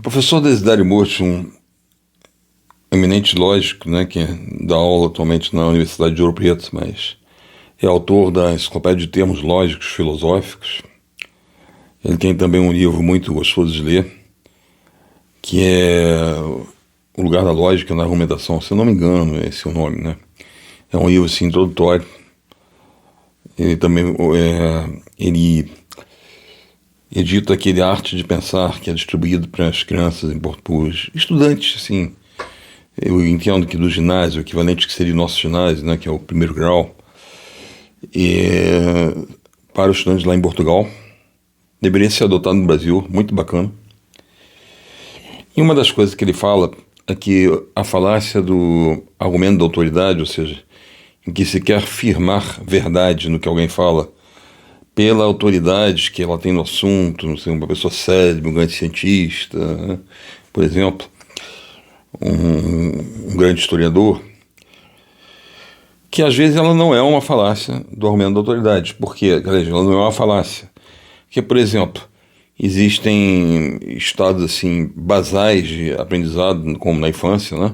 Professor Desiderio Morti, um eminente lógico, né, que dá aula atualmente na Universidade de Ouro Preto, mas é autor da Enciclopédia de Termos Lógicos Filosóficos. Ele tem também um livro muito gostoso de ler, que é O Lugar da Lógica na Argumentação. Se eu não me engano, esse é o nome, né? É um livro assim, introdutório. Ele também ele edita aquele Arte de Pensar, que é distribuído para as crianças em português, estudantes, assim. Eu entendo que do ginásio, o equivalente que seria o nosso ginásio, né, que é o primeiro grau, para os estudantes lá em Portugal. Deveria ser adotado no Brasil, muito bacana. E uma das coisas que ele fala é que a falácia do argumento da autoridade, ou seja, em que se quer firmar verdade no que alguém fala, pela autoridade que ela tem no assunto, não sei, uma pessoa célebre, um grande cientista, né? Por exemplo, um grande historiador, que às vezes ela não é uma falácia do argumento da autoridade. Por quê? Ela não é uma falácia. Porque, por exemplo, existem estados assim basais de aprendizado, como na infância, né,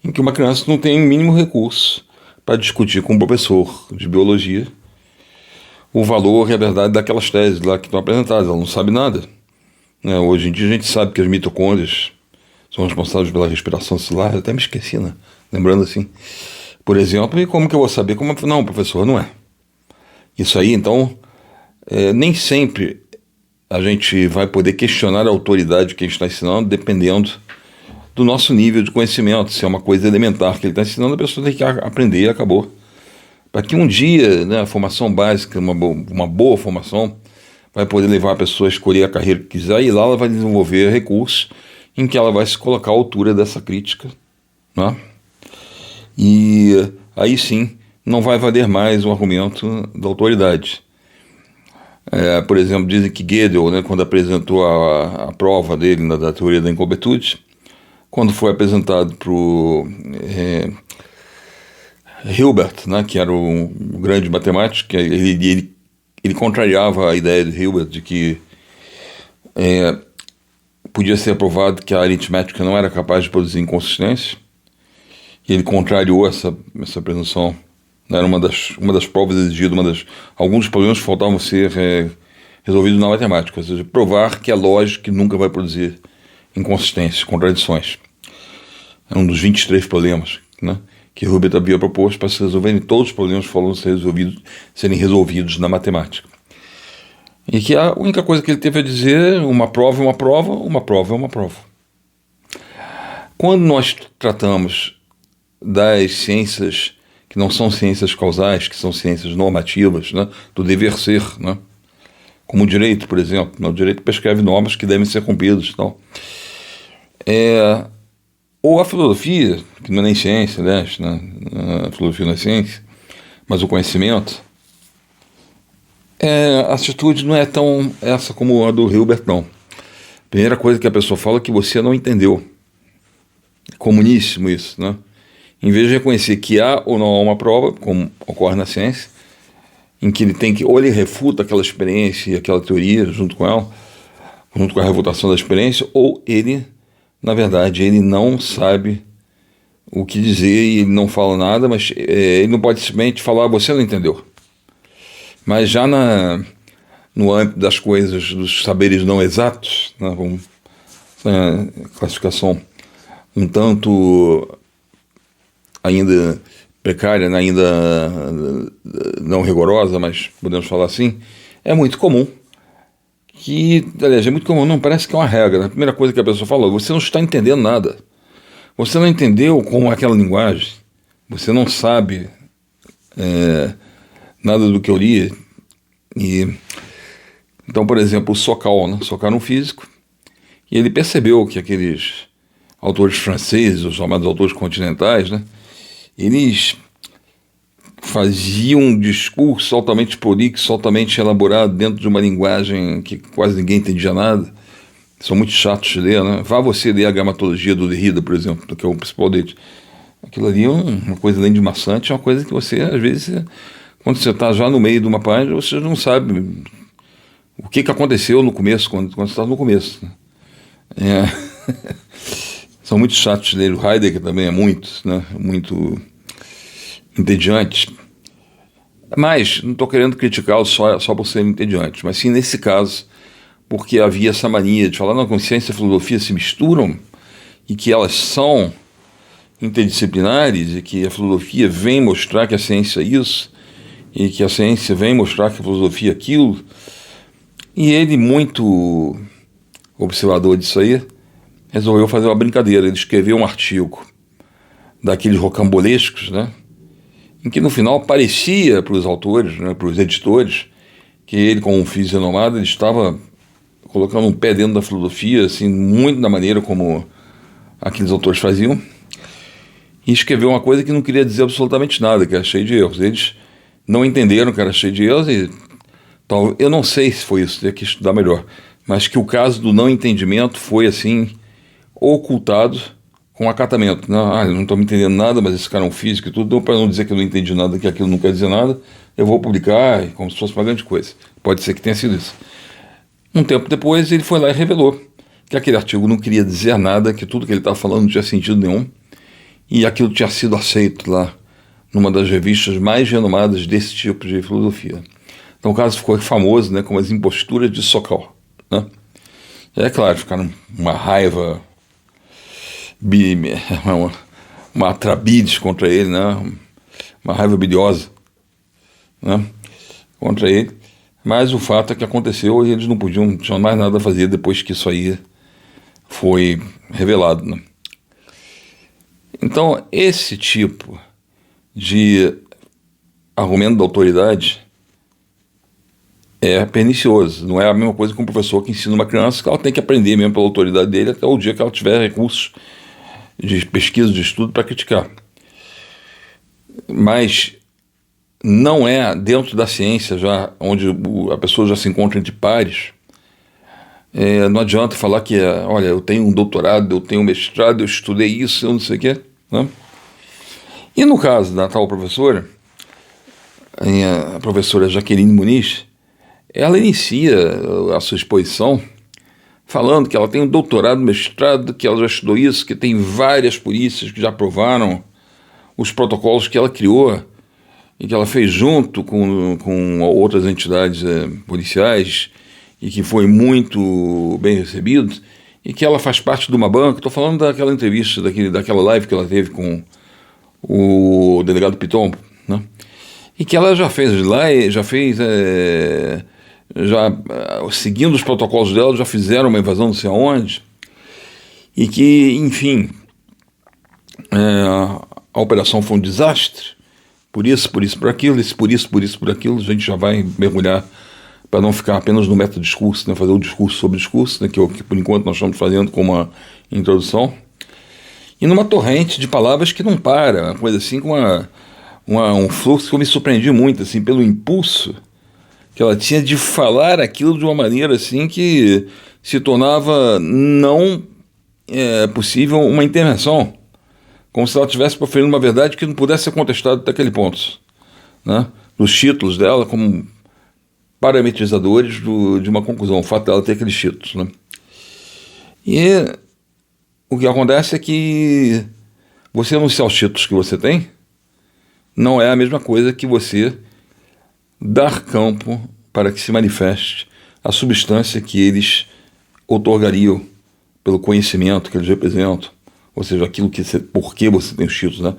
em que uma criança não tem o mínimo recurso para discutir com um professor de biologia o valor e a verdade daquelas teses lá que estão apresentadas. Ela não sabe nada, né? Hoje em dia a gente sabe que as mitocôndrias são responsáveis pela respiração celular. Eu até me esqueci, né? Lembrando assim, por exemplo, e como que eu vou saber? Não, professor, não é. Isso aí, então, nem sempre a gente vai poder questionar a autoridade que a gente está ensinando, dependendo do nosso nível de conhecimento. Se é uma coisa elementar que ele está ensinando, a pessoa tem que aprender e acabou. Para que um dia, né, a formação básica, uma boa formação, vai poder levar a pessoa a escolher a carreira que quiser, e lá ela vai desenvolver recursos em que ela vai se colocar à altura dessa crítica, né? E aí sim, não vai valer mais o argumento da autoridade. Por exemplo, dizem que Gödel, né, quando apresentou a prova dele da teoria da incompletude, quando foi apresentado para o Hilbert, né, que era um grande matemático, ele contrariava a ideia de Hilbert de que podia ser provado que a aritmética não era capaz de produzir inconsistência, e ele contrariou essa presunção. Era uma das provas exigidas, alguns dos problemas que faltavam ser resolvidos na matemática, ou seja, provar que a lógica nunca vai produzir inconsistências, contradições. É um dos 23 problemas, né, que Hilbert havia proposto para se resolverem todos os problemas que foram serem resolvidos na matemática. E que a única coisa que ele teve a dizer: uma prova é uma prova, uma prova é uma prova. Quando nós tratamos das ciências que não são ciências causais, que são ciências normativas, né, do dever ser, né, como o direito, por exemplo, né, o direito prescreve normas que devem ser cumpridas e tal. Ou a filosofia, que não é nem ciência, aliás, né, a filosofia não é ciência, mas o conhecimento, a atitude não é tão essa como a do Hilbert, não. Primeira coisa que a pessoa fala é que você não entendeu. É comuníssimo isso, né? Em vez de reconhecer que há ou não há uma prova, como ocorre na ciência, em que ele tem que, ou ele refuta aquela experiência e aquela teoria junto com ela, junto com a refutação da experiência, ou ele, na verdade, ele não sabe o que dizer e ele não fala nada, mas ele não pode simplesmente falar: você não entendeu. Mas já no âmbito das coisas, dos saberes não exatos, né, classificação um tanto ainda precária, né, ainda não rigorosa, mas podemos falar assim, é muito comum aliás, é muito comum, não parece que é uma regra, né? A primeira coisa que a pessoa fala: você não está entendendo nada, você não entendeu como é aquela linguagem, você não sabe nada do que eu li. Então, por exemplo, o Sokal, né? Sokal era um físico, e ele percebeu que aqueles autores franceses, os chamados autores continentais, né, eles faziam um discurso altamente prolixo, altamente elaborado, dentro de uma linguagem que quase ninguém entendia nada. São muito chatos de ler, né? Vá você ler a gramatologia do Derrida, por exemplo, que é o principal deles. Aquilo ali é uma coisa, além de maçante, é uma coisa que você, às vezes, quando você está já no meio de uma página, você não sabe o que aconteceu no começo, quando você está no começo, né? É, são muito chatos de ler. O Heidegger também é muito, né? Muito entediante. Mas não estou querendo criticá-lo só por serem entediantes, mas sim nesse caso, porque havia essa mania de falar, não, que ciência e filosofia se misturam e que elas são interdisciplinares e que a filosofia vem mostrar que a ciência é isso e que a ciência vem mostrar que a filosofia é aquilo. E ele, muito observador disso aí, resolveu fazer uma brincadeira. Ele escreveu um artigo daqueles rocambolescos, né? Em que no final parecia para os autores, né, para os editores, que ele, como um fisionomado, ele estava colocando um pé dentro da filosofia, assim, muito da maneira como aqueles autores faziam, e escreveu uma coisa que não queria dizer absolutamente nada, que era cheio de erros. Eles não entenderam que era cheio de erros e tal. Eu não sei se foi isso, teria que estudar melhor, mas que o caso do não entendimento foi assim ocultado com acatamento. Não, eu não estou me entendendo nada, mas esse cara é um físico e tudo, então para não dizer que eu não entendi nada, que aquilo não quer dizer nada, eu vou publicar como se fosse uma grande coisa. Pode ser que tenha sido isso. Um tempo depois ele foi lá e revelou que aquele artigo não queria dizer nada, que tudo que ele estava falando não tinha sentido nenhum, e aquilo tinha sido aceito lá numa das revistas mais renomadas desse tipo de filosofia. Então o caso ficou famoso, né, como as imposturas de Sokal, né? E é claro, ficaram uma raiva, uma atrabide contra ele, né? Uma raiva biliosa, né, contra ele. Mas o fato é que aconteceu e eles não tinham mais nada a fazer depois que isso aí foi revelado, né? Então, esse tipo de argumento da autoridade é pernicioso. Não é a mesma coisa que um professor que ensina uma criança que ela tem que aprender mesmo pela autoridade dele até o dia que ela tiver recursos de pesquisa, de estudo para criticar. Mas não é dentro da ciência, já onde a pessoa já se encontra entre pares. Não adianta falar que, olha, eu tenho um doutorado, eu tenho um mestrado, eu estudei isso, eu não sei o quê, né? E no caso da tal professora, a professora Jaqueline Muniz, ela inicia a sua exposição falando que ela tem um doutorado, mestrado, que ela já estudou isso, que tem várias polícias que já aprovaram os protocolos que ela criou e que ela fez junto com outras entidades policiais e que foi muito bem recebido, e que ela faz parte de uma banca. Estou falando daquela entrevista, daquela live que ela teve com o delegado Piton, né? E que ela já fez lá, seguindo os protocolos dela, já fizeram uma invasão não sei aonde, e que, enfim, a operação foi um desastre, por isso, por aquilo, por aquilo. A gente já vai mergulhar para não ficar apenas no método discurso, né, fazer o discurso sobre discurso, né, que por enquanto nós estamos fazendo como uma introdução, e numa torrente de palavras que não para, uma coisa assim, com um fluxo que eu me surpreendi muito, assim, pelo impulso que ela tinha de falar aquilo de uma maneira assim que se tornava não possível uma intervenção, como se ela estivesse proferindo uma verdade que não pudesse ser contestada até aquele ponto, né? Os títulos dela como parametrizadores de uma conclusão, o fato dela ter aqueles títulos, né? E o que acontece é que você anunciar os títulos que você tem não é a mesma coisa que você dar campo para que se manifeste a substância que eles outorgariam pelo conhecimento que eles representam, ou seja, aquilo por que você tem os títulos, né?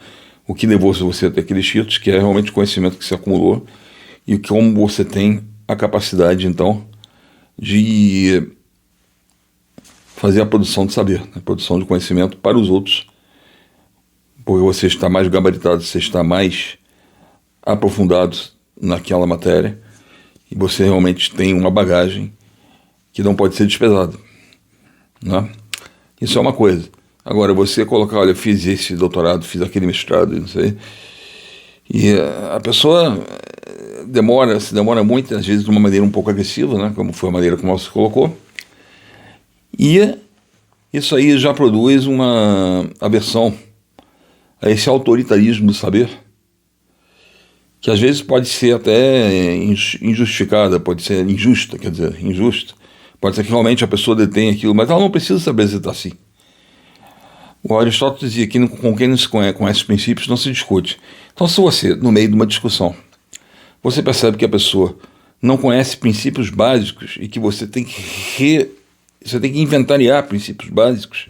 O que levou você a ter aqueles títulos, que é realmente o conhecimento que se acumulou, e como você tem a capacidade, então, de fazer a produção de saber, a produção de conhecimento para os outros, porque você está mais gabaritado, você está mais aprofundado naquela matéria, e você realmente tem uma bagagem que não pode ser desprezada, né? Isso é uma coisa. Agora, você colocar, olha, eu fiz esse doutorado, fiz aquele mestrado, não sei, e a pessoa se demora muito, às vezes de uma maneira um pouco agressiva, né, como foi a maneira como você colocou, e isso aí já produz uma aversão a esse autoritarismo do saber, que às vezes pode ser até injustificada, pode ser injusta, Pode ser que realmente a pessoa detenha aquilo, mas ela não precisa se apresentar assim. O Aristóteles dizia que com quem não se conhece os princípios não se discute. Então, se você, no meio de uma discussão, você percebe que a pessoa não conhece princípios básicos e que você tem que inventariar princípios básicos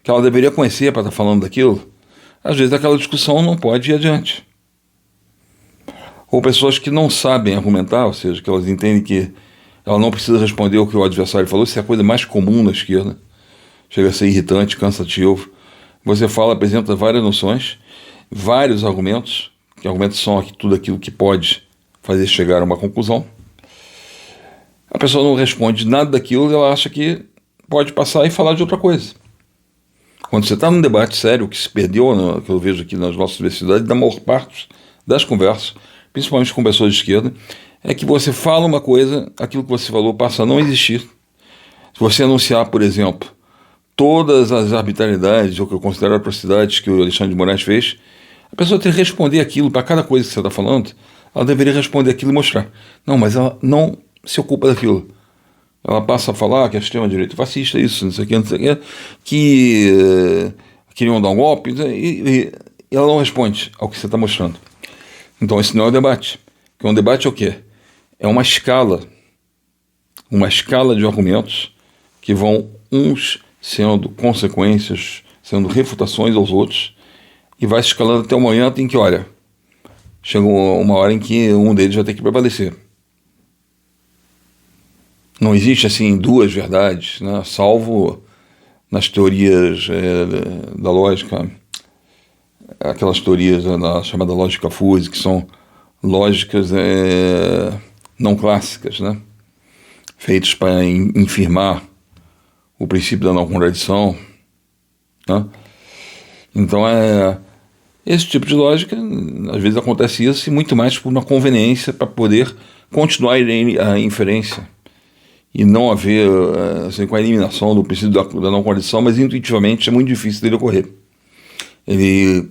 que ela deveria conhecer para estar falando daquilo, às vezes aquela discussão não pode ir adiante. Ou pessoas que não sabem argumentar, ou seja, que elas entendem que ela não precisa responder o que o adversário falou, isso é a coisa mais comum na esquerda, chega a ser irritante, cansativo. Você fala, apresenta várias noções, vários argumentos, que argumentos são tudo aquilo que pode fazer chegar a uma conclusão. A pessoa não responde nada daquilo, ela acha que pode passar e falar de outra coisa. Quando você está num debate sério, que se perdeu, que eu vejo aqui nas nossas universidades, da maior parte das conversas, principalmente com pessoas de esquerda, é que você fala uma coisa, aquilo que você falou passa a não existir. Se você anunciar, por exemplo, todas as arbitrariedades, ou que eu considero atrocidades que o Alexandre de Moraes fez, a pessoa tem que responder aquilo para cada coisa que você está falando, ela deveria responder aquilo e mostrar. Não, mas ela não se ocupa daquilo. Ela passa a falar que a extrema-direita fascista, isso, não sei o que, que queriam dar um golpe, e ela não responde ao que você está mostrando. Então esse não é um debate. Porque um debate é o quê? É uma escala de argumentos que vão uns sendo consequências, sendo refutações aos outros, e vai se escalando até o momento em que, olha, chega uma hora em que um deles vai ter que prevalecer. Não existe, assim, duas verdades, né? Salvo nas teorias da lógica, aquelas teorias da chamada lógica fuzzy, que são lógicas não clássicas, né? Feitas para infirmar o princípio da não contradição, né? Então, esse tipo de lógica, às vezes acontece isso, e muito mais por uma conveniência para poder continuar a inferência e não haver, assim, com a eliminação do princípio da não contradição, mas intuitivamente é muito difícil dele ocorrer. Ele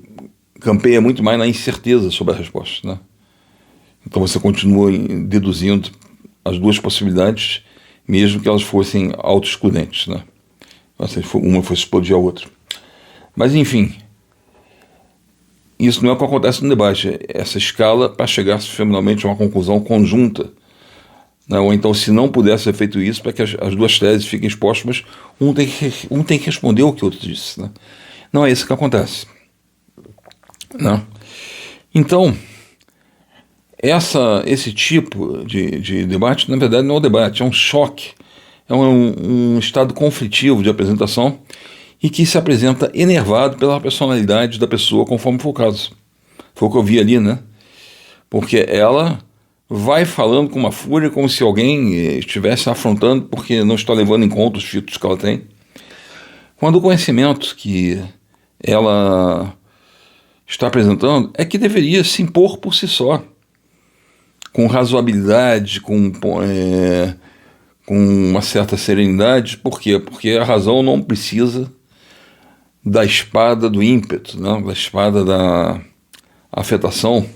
campeia muito mais na incerteza sobre a resposta, né? Então você continua deduzindo as duas possibilidades, mesmo que elas fossem auto-excludentes, né? Uma fosse explodir a outra. Mas, enfim, isso não é o que acontece no debate. Essa escala para chegar finalmente a uma conclusão conjunta, né? Ou então, se não puder ser feito isso, para que as duas teses fiquem expostas, mas um tem que responder o que o outro disse, né? Não é isso que acontece, né? Então, esse tipo de debate, na verdade, não é um debate, é um choque, é um estado conflitivo de apresentação, e que se apresenta enervado pela personalidade da pessoa, conforme for o caso. Foi o que eu vi ali, né? Porque ela vai falando com uma fúria, como se alguém estivesse afrontando porque não está levando em conta os títulos que ela tem. Quando o conhecimento que ela está apresentando é que deveria se impor por si só, com razoabilidade, com uma certa serenidade. Por quê? Porque a razão não precisa da espada do ímpeto, né? Da espada da afetação.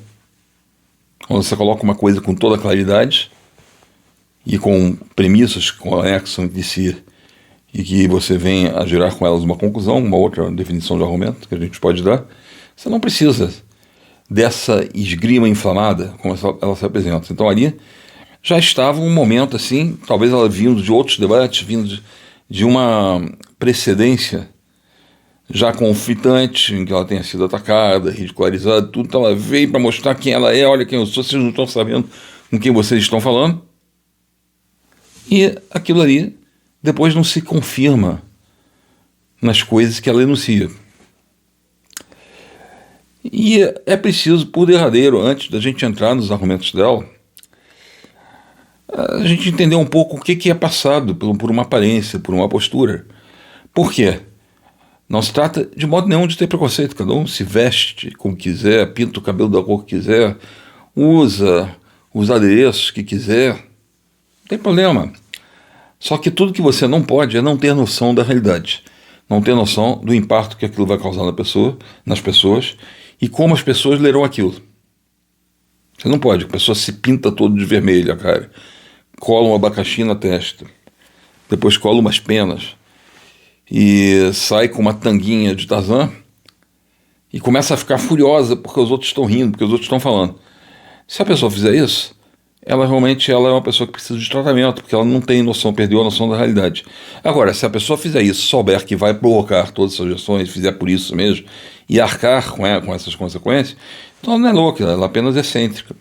Quando você coloca uma coisa com toda claridade e com premissas que conexam de si e que você vem a gerar com elas uma conclusão, uma outra definição de argumento que a gente pode dar, você não precisa dessa esgrima inflamada como ela se apresenta. Então ali já estava um momento assim, talvez ela vindo de outros debates, vindo de uma precedência já conflitante, em que ela tenha sido atacada, ridicularizada, tudo. Então ela veio para mostrar quem ela é, olha quem eu sou, vocês não estão sabendo com quem vocês estão falando. E aquilo ali depois não se confirma nas coisas que ela enuncia. E é preciso, por derradeiro, antes da gente entrar nos argumentos dela, a gente entender um pouco o que é passado por uma aparência, por uma postura. Por quê? Não se trata de modo nenhum de ter preconceito. Cada um se veste como quiser, pinta o cabelo da cor que quiser, usa os adereços que quiser, não tem problema. Só que tudo que você não pode é não ter noção da realidade, não ter noção do impacto que aquilo vai causar nas pessoas e como as pessoas lerão aquilo. Você não pode, a pessoa se pinta todo de vermelho, a cara, cola um abacaxi na testa, depois cola umas penas e sai com uma tanguinha de Tarzan e começa a ficar furiosa porque os outros estão rindo, porque os outros estão falando. Se a pessoa fizer isso, ela realmente é uma pessoa que precisa de tratamento, porque ela não tem noção, perdeu a noção da realidade. Agora, se a pessoa fizer isso, souber que vai provocar todas essas ações, fizer por isso mesmo, e arcar com essas consequências, então ela não é louca, ela apenas é excêntrica.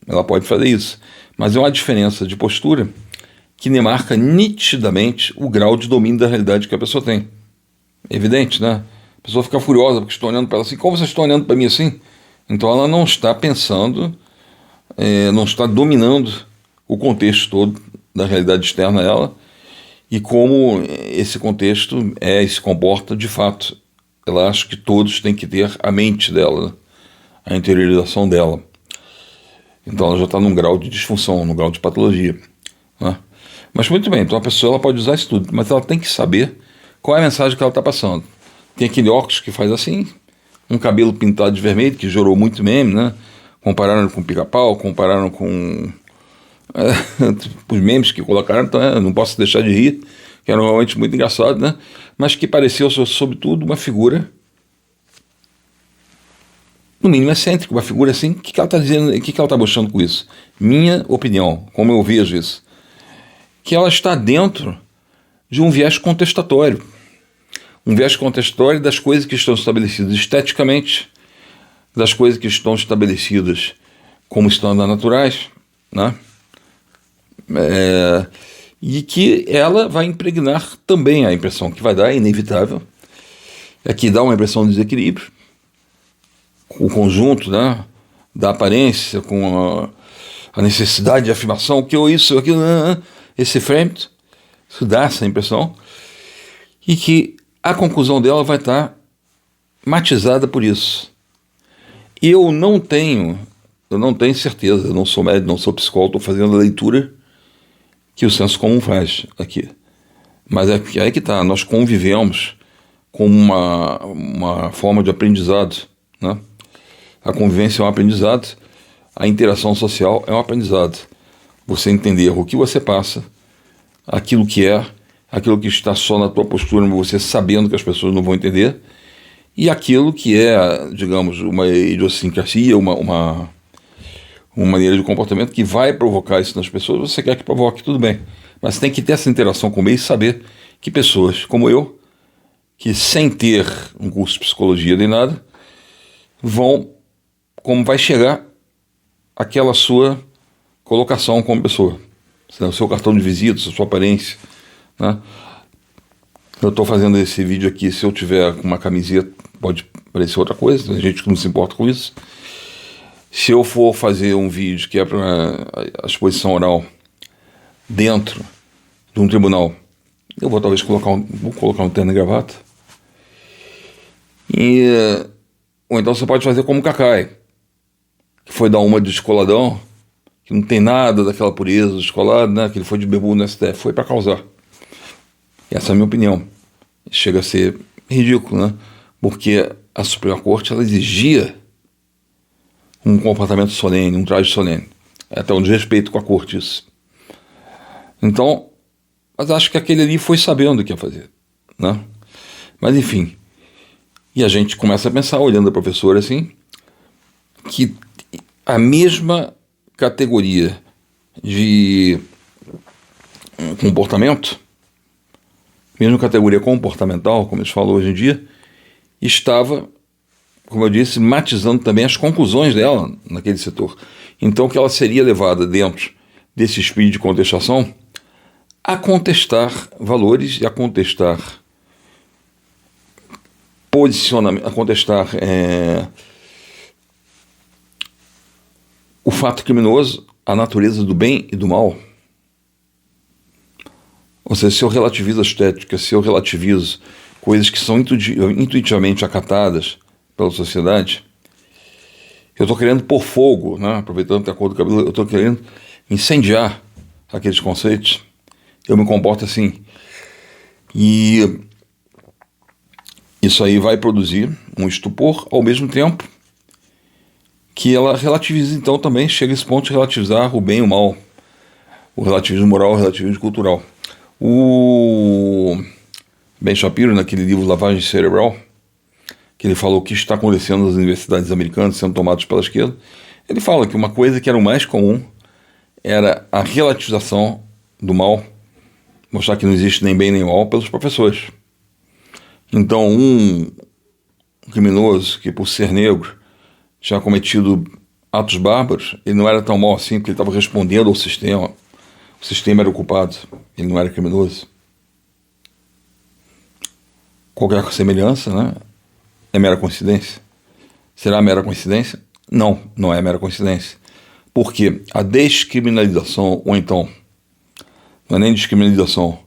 Ela pode fazer isso. Mas é uma diferença de postura que demarca nitidamente o grau de domínio da realidade que a pessoa tem. É evidente, né? A pessoa fica furiosa porque estão olhando para ela assim, como vocês estão olhando para mim assim? Então ela não está pensando, não está dominando o contexto todo da realidade externa a ela e como esse contexto e se comporta de fato. Ela acha que todos têm que ter a mente dela, né? A interiorização dela. Então ela já está num grau de disfunção, num grau de patologia, né? Mas muito bem, então a pessoa ela pode usar isso tudo, mas ela tem que saber qual é a mensagem que ela está passando. Tem aquele óculos que faz assim, um cabelo pintado de vermelho, que gerou muito meme, né? Compararam com Pica-Pau, compararam com os memes que colocaram, então não posso deixar de rir, que era realmente muito engraçado, né? Mas que pareceu, sobretudo, uma figura, no mínimo excêntrica, uma figura assim. O que ela está dizendo, o que ela está mostrando com isso? Minha opinião, como eu vejo isso, que ela está dentro de um viés contestatório. Um viés contestatório das coisas que estão estabelecidas esteticamente, das coisas que estão estabelecidas como estándares naturais, né? E que ela vai impregnar também. A impressão que vai dar, é inevitável, é que dá uma impressão de desequilíbrio, o conjunto, né, da aparência, com a necessidade de afirmação, que ou isso, aquilo, esse frame, isso dá essa impressão, e que a conclusão dela vai estar matizada por isso. Eu não tenho certeza, eu não sou médico, não sou psicólogo, estou fazendo a leitura que o senso comum faz aqui. Mas é que está, nós convivemos com uma forma de aprendizado, né? A convivência é um aprendizado, a interação social é um aprendizado. Você entender o que você passa, aquilo que está só na tua postura, você sabendo que as pessoas não vão entender, e aquilo que é, digamos, uma idiosincrasia, uma maneira de comportamento que vai provocar isso nas pessoas. Você quer que provoque, tudo bem. Mas tem que ter essa interação com o meio e saber que pessoas como eu, que sem ter um curso de psicologia nem nada, como vai chegar aquela sua colocação como pessoa, o seu cartão de visita, a sua aparência, né? Eu estou fazendo esse vídeo aqui, se eu tiver uma camiseta, pode parecer outra coisa, tem gente que não se importa com isso. Se eu for fazer um vídeo que é para a exposição oral dentro de um tribunal, eu vou talvez colocar um terno e gravata. Ou então você pode fazer como o Cacai, que foi dar uma de descoladão, que não tem nada daquela pureza do descolado, né? Que ele foi de bebu no STF, foi para causar. Essa é a minha opinião. Chega a ser ridículo, né? Porque a Suprema Corte ela exigia um comportamento solene, um traje solene. É até um desrespeito com a corte isso. Então, mas acho que aquele ali foi sabendo o que ia fazer, né? Mas enfim. E a gente começa a pensar, olhando a professora assim, que a mesma categoria de comportamento, mesma categoria comportamental, como eles falam hoje em dia, estava, como eu disse, matizando também as conclusões dela naquele setor. Então que ela seria levada dentro desse espírito de contestação a contestar valores e a contestar posicionamento, a contestar o fato criminoso, a natureza do bem e do mal. Ou seja, se eu relativizo a estética, se eu relativizo coisas que são intuitivamente acatadas pela sociedade, eu estou querendo pôr fogo, né? Aproveitando a cor do cabelo, eu estou querendo incendiar aqueles conceitos. Eu me comporto assim. E isso aí vai produzir um estupor, ao mesmo tempo que ela relativiza, então também chega a esse ponto de relativizar o bem e o mal, o relativismo moral, o relativismo cultural. O Ben Shapiro, naquele livro Lavagem Cerebral, que ele falou que está acontecendo nas universidades americanas sendo tomadas pela esquerda, ele fala que uma coisa que era o mais comum era a relativização do mal, mostrar que não existe nem bem nem mal pelos professores. Então, um criminoso que, por ser negro, tinha cometido atos bárbaros, ele não era tão mal assim, porque ele estava respondendo ao sistema. O sistema era o culpado, ele não era criminoso. Qualquer semelhança, né, é mera coincidência. Será mera coincidência? Não, não é mera coincidência. Porque a descriminalização, ou então, não é nem descriminalização,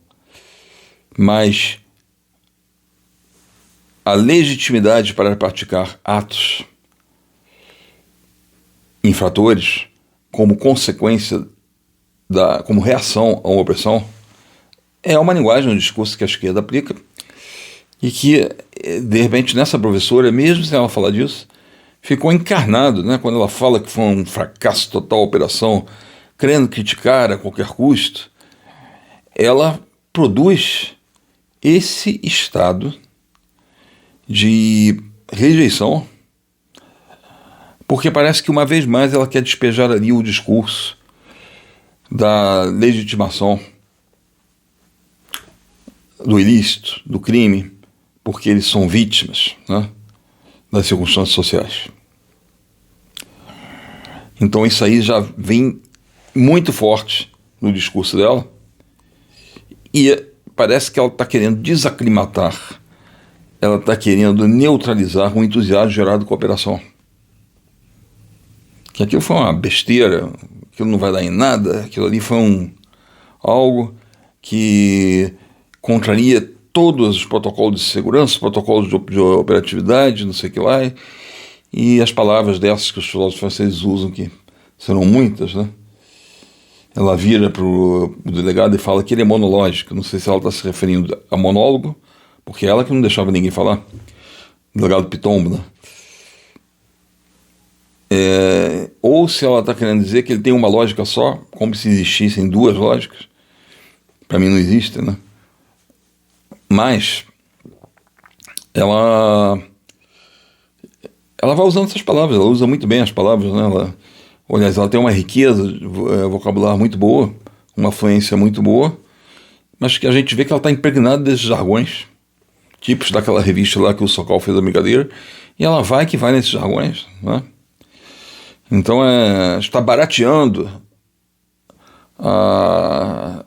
mas a legitimidade para praticar atos infratores como consequência, como reação a uma opressão, é uma linguagem, um discurso que a esquerda aplica e que, de repente, nessa professora, mesmo sem ela falar disso, ficou encarnado, né? Quando ela fala que foi um fracasso total a operação, querendo criticar a qualquer custo, ela produz esse estado de rejeição, porque parece que uma vez mais ela quer despejar ali o discurso da legitimação do ilícito, do crime, porque eles são vítimas, né, das circunstâncias sociais. Então isso aí já vem muito forte no discurso dela e parece que ela está querendo desaclimatar, ela está querendo neutralizar o entusiasmo gerado com a operação. Que aquilo foi uma besteira, aquilo não vai dar em nada, aquilo ali foi algo que contraria todos os protocolos de segurança, protocolos de operatividade, não sei o que lá, e as palavras dessas que os filósofos franceses usam, que serão muitas, né? Ela vira para o delegado e fala que ele é monológico. Não sei se ela está se referindo a monólogo, porque é ela que não deixava ninguém falar. O delegado Pitombo, né? Ou se ela está querendo dizer que ele tem uma lógica só, como se existissem duas lógicas. Para mim não existe, né? Mas ela vai usando essas palavras, ela usa muito bem as palavras, né? Ela tem uma riqueza vocabular muito boa, uma fluência muito boa, mas que a gente vê que ela está impregnada desses jargões, tipos daquela revista lá que o Sokal fez a brincadeira, e ela vai nesses jargões, né? Então está barateando a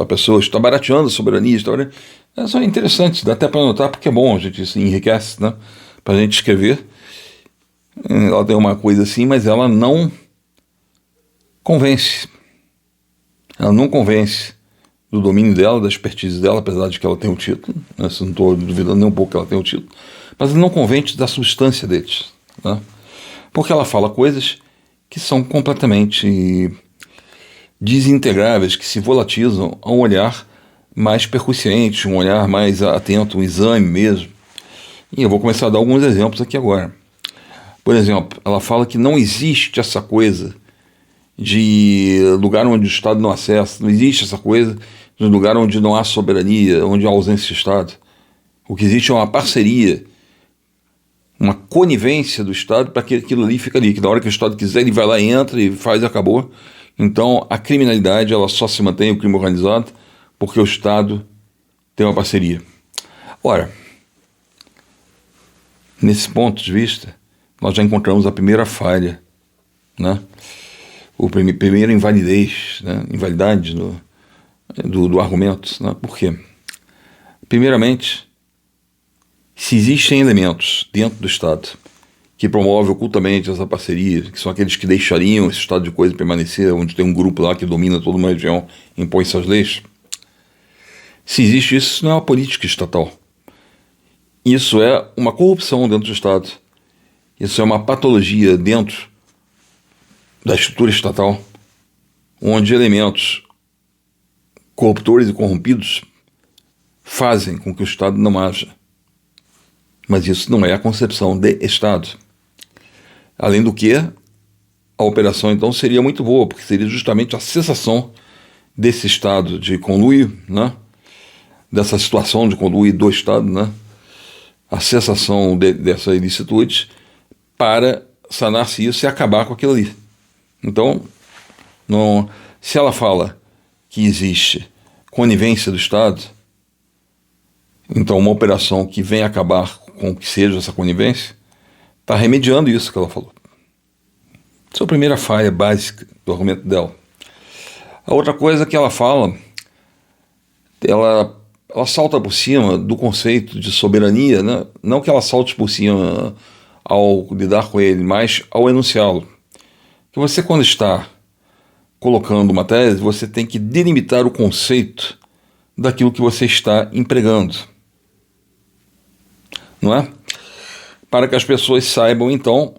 pessoa, está barateando a soberania, isso é interessante, dá até para notar, porque é bom, a gente se enriquece, né, para a gente escrever. Ela tem uma coisa assim, mas ela não convence. Ela não convence do domínio dela, da expertise dela, apesar de que ela tem o título, né, não estou duvidando nem um pouco que ela tem o título, mas ela não convence da substância deles, né, porque ela fala coisas que são completamente desintegráveis, que se volatilizam a um olhar mais percussiente, um olhar mais atento, um exame mesmo. E eu vou começar a dar alguns exemplos aqui agora. Por exemplo, ela fala que não existe essa coisa de lugar onde o Estado não acessa, não existe essa coisa de lugar onde não há soberania, onde há ausência de Estado. O que existe é uma parceria, uma conivência do Estado para que aquilo ali fique ali, que na hora que o Estado quiser ele vai lá, entra e faz e acabou. Então a criminalidade ela só se mantém, o crime organizado, porque o Estado tem uma parceria. Ora, nesse ponto de vista, nós já encontramos a primeira falha, né? Primeira invalidez, né? Invalidade do argumento, né? Por quê? Primeiramente, se existem elementos dentro do Estado que promovem ocultamente essa parceria, que são aqueles que deixariam esse estado de coisa permanecer, onde tem um grupo lá que domina toda uma região e impõe suas leis, se existe isso não é uma política estatal. Isso é uma corrupção dentro do Estado. Isso é uma patologia dentro da estrutura estatal, onde elementos corruptores e corrompidos fazem com que o Estado não haja. Mas isso não é a concepção de Estado. Além do que, a operação então seria muito boa, porque seria justamente a cessação desse estado de conluio, né, dessa situação de conduir do Estado, né? A cessação dessa ilicitude para sanar-se isso e acabar com aquilo ali. Então, não, se ela fala que existe conivência do Estado, então uma operação que vem acabar com o que seja essa conivência, está remediando isso que ela falou. Essa é a primeira falha básica do argumento dela. A outra coisa que ela fala, ela salta por cima do conceito de soberania, né? Não que ela salte por cima ao lidar com ele, mas ao enunciá-lo. Que você, quando está colocando uma tese, você tem que delimitar o conceito daquilo que você está empregando. Não é? Para que as pessoas saibam, então,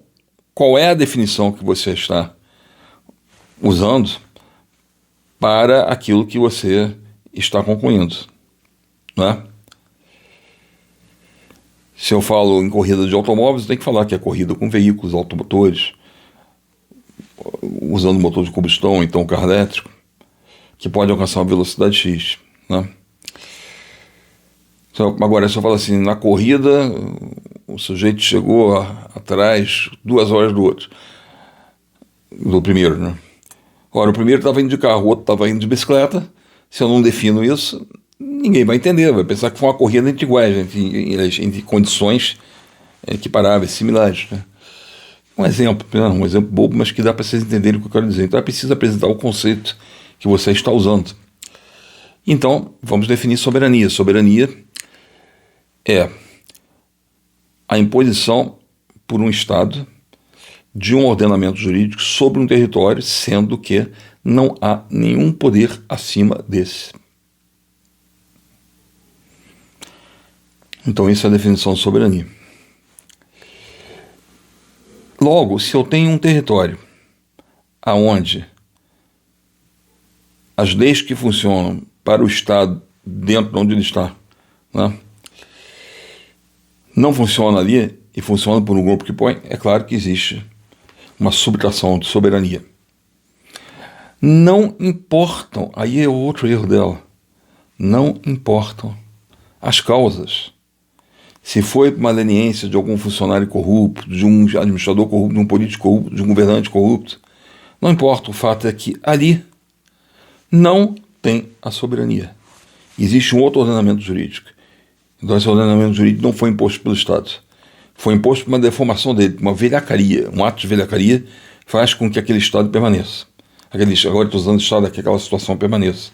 qual é a definição que você está usando para aquilo que você está concluindo. Não é? Se eu falo em corrida de automóveis, eu tenho que falar que é corrida com veículos automotores, usando motor de combustão, então carro elétrico, que pode alcançar uma velocidade X. Né? Agora, se eu falo assim, na corrida, o sujeito chegou atrás 2 horas do outro, do primeiro, né? Ora, o primeiro estava indo de carro, o outro estava indo de bicicleta. Se eu não defino isso, ninguém vai entender, vai pensar que foi uma corrida entre iguais, entre condições equiparáveis, similares. Né? Um exemplo bobo, mas que dá para vocês entenderem o que eu quero dizer. Então é preciso apresentar o conceito que você está usando. Então, vamos definir soberania. Soberania é a imposição por um Estado de um ordenamento jurídico sobre um território, sendo que não há nenhum poder acima desse. Então, isso é a definição de soberania. Logo, se eu tenho um território aonde as leis que funcionam para o Estado dentro de onde ele está, né, não funcionam ali e funcionam por um grupo que põe, é claro que existe uma subtração de soberania. Não importam, aí é outro erro dela, não importam as causas. Se foi uma leniência de algum funcionário corrupto, de um administrador corrupto, de um político corrupto, de um governante corrupto, não importa, o fato é que ali não tem a soberania. Existe um outro ordenamento jurídico. Então esse ordenamento jurídico não foi imposto pelo Estado. Foi imposto por uma deformação dele, uma velhacaria. Um ato de velhacaria faz com que aquele Estado permaneça. Agora estou usando o Estado, que aquela situação permaneça.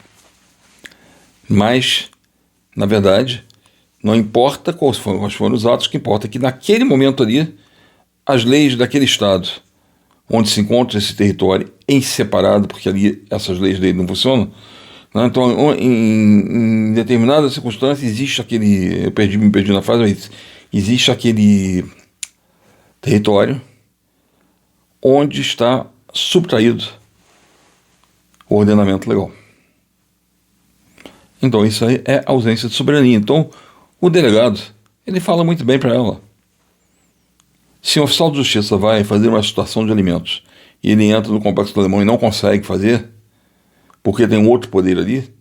Mas, na verdade, não importa quais foram os atos, o que importa é que naquele momento ali, as leis daquele Estado, onde se encontra esse território em separado, porque ali essas leis dele não funcionam, né? Então, em determinadas circunstâncias, existe aquele... me perdi na frase, mas existe aquele território onde está subtraído o ordenamento legal. Então, isso aí é ausência de soberania. Então, o delegado, ele fala muito bem para ela. Se um oficial de justiça vai fazer uma situação de alimentos e ele entra no complexo do alemão e não consegue fazer, porque tem um outro poder ali,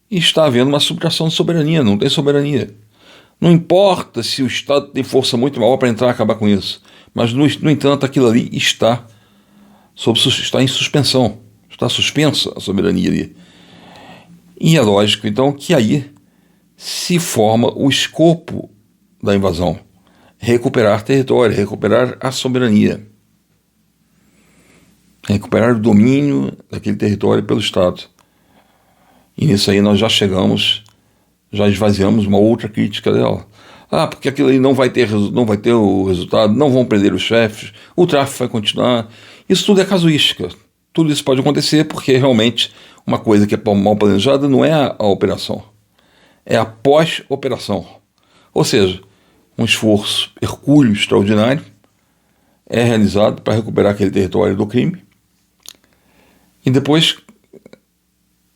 e está havendo uma subtração de soberania, não tem soberania. Não importa se o Estado tem força muito maior para entrar e acabar com isso, mas, no entanto, aquilo ali está em suspensão, está suspensa a soberania ali. E é lógico, então, que aí se forma o escopo da invasão. Recuperar território, recuperar a soberania. Recuperar o domínio daquele território pelo Estado. E nisso aí nós já esvaziamos uma outra crítica dela. Porque aquilo aí não vai ter o resultado, não vão prender os chefes, o tráfico vai continuar. Isso tudo é casuística. Tudo isso pode acontecer porque realmente uma coisa que é mal planejada não é a operação, é a pós-operação. Ou seja, um esforço hercúleo extraordinário é realizado para recuperar aquele território do crime e depois,